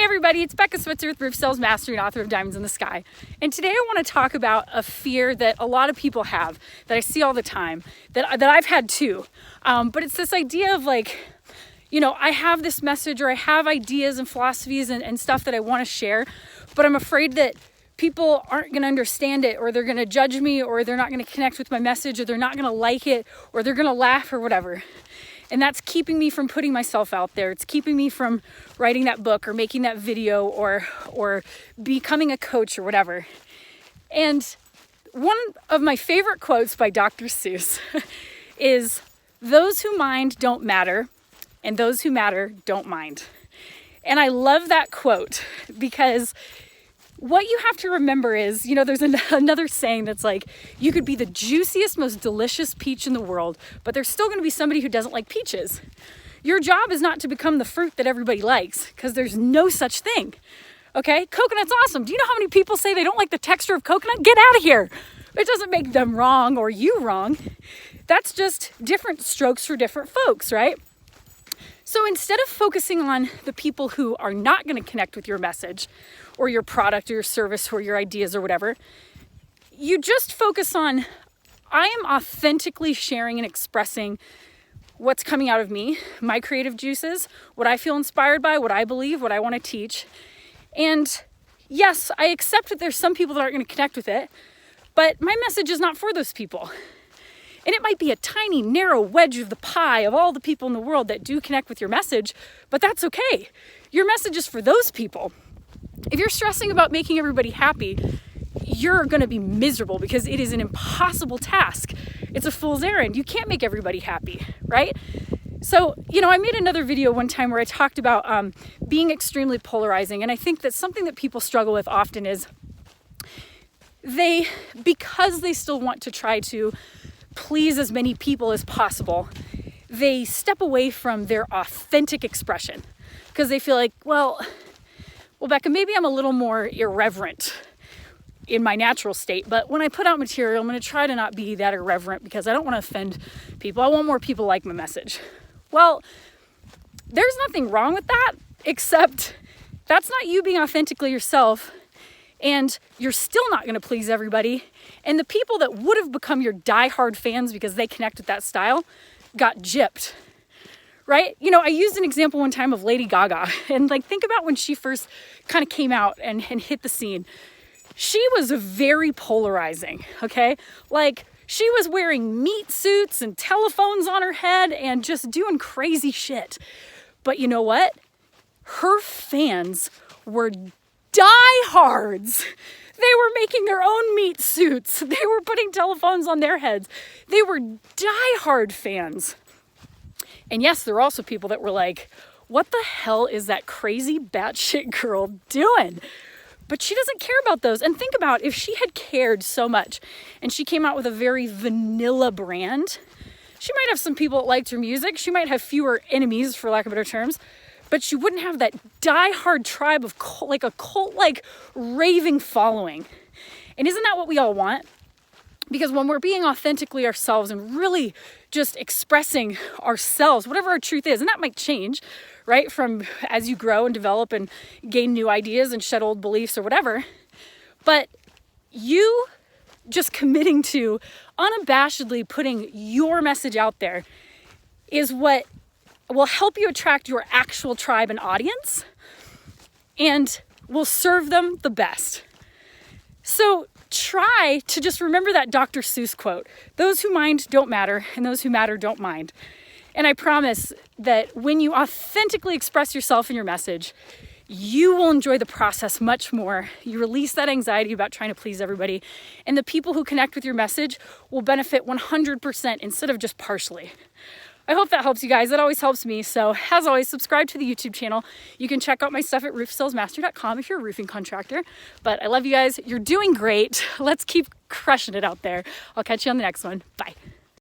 everybody, it's Becca Switzer with Roof Sales Mastery and author of Diamonds in the Sky. And today I want to talk about a fear that a lot of people have, that I see all the time, that I've had too. But it's this idea of like, you know, I have this message or I have ideas and philosophies and stuff that I want to share, but I'm afraid that people aren't going to understand it, or they're going to judge me, or they're not going to connect with my message, or they're not going to like it, or they're going to laugh or whatever. And that's keeping me from putting myself out there. It's keeping me from writing that book or making that video or becoming a coach or whatever. And one of my favorite quotes by Dr. Seuss is, "Those who mind don't matter, and those who matter don't mind." And I love that quote because what you have to remember is, you know, there's another saying that's like, you could be the juiciest, most delicious peach in the world, but there's still going to be somebody who doesn't like peaches. Your job is not to become the fruit that everybody likes, because there's no such thing. Okay? Coconut's awesome. Do you know how many people say they don't like the texture of coconut? Get out of here. It doesn't make them wrong or you wrong. That's just different strokes for different folks, right? So instead of focusing on the people who are not going to connect with your message or your product or your service or your ideas or whatever, you just focus on, I am authentically sharing and expressing what's coming out of me, my creative juices, what I feel inspired by, what I believe, what I want to teach. And yes, I accept that there's some people that aren't going to connect with it, but my message is not for those people. And it might be a tiny, narrow wedge of the pie of all the people in the world that do connect with your message, but that's okay. Your message is for those people. If you're stressing about making everybody happy, you're going to be miserable because it is an impossible task. It's a fool's errand. You can't make everybody happy, right? So, you know, I made another video one time where I talked about being extremely polarizing. And I think that something that people struggle with often is because they still want to try to please as many people as possible, they step away from their authentic expression because they feel like, well, Becca, maybe I'm a little more irreverent in my natural state, but when I put out material, I'm going to try to not be that irreverent because I don't want to offend people. I want more people to like my message. Well, there's nothing wrong with that, except that's not you being authentically yourself, and you're still not going to please everybody. And the people that would have become your diehard fans because they connect with that style got gypped. Right? You know, I used an example one time of Lady Gaga, and like, think about when she first kind of came out and hit the scene. She was very polarizing, okay? Like, she was wearing meat suits and telephones on her head and just doing crazy shit. But you know what? Her fans were diehards. They were making their own meat suits. They were putting telephones on their heads. They were diehard fans. And yes, there were also people that were like, what the hell is that crazy batshit girl doing? But she doesn't care about those. And think about if she had cared so much and she came out with a very vanilla brand, she might have some people that liked her music. She might have fewer enemies, for lack of better terms, but she wouldn't have that diehard tribe of like a cult-like raving following. And isn't that what we all want? Because when we're being authentically ourselves and really just expressing ourselves, whatever our truth is, and that might change, right? From as you grow and develop and gain new ideas and shed old beliefs or whatever. But you just committing to unabashedly putting your message out there is what will help you attract your actual tribe and audience and will serve them the best. So try to just remember that Dr. Seuss quote, "Those who mind don't matter, and those who matter don't mind." And I promise that when you authentically express yourself in your message, you will enjoy the process much more. You release that anxiety about trying to please everybody, and the people who connect with your message will benefit 100% instead of just partially. I hope that helps you guys. That always helps me. So as always, subscribe to the YouTube channel. You can check out my stuff at roofsalesmastery.com if you're a roofing contractor. But I love you guys. You're doing great. Let's keep crushing it out there. I'll catch you on the next one. Bye.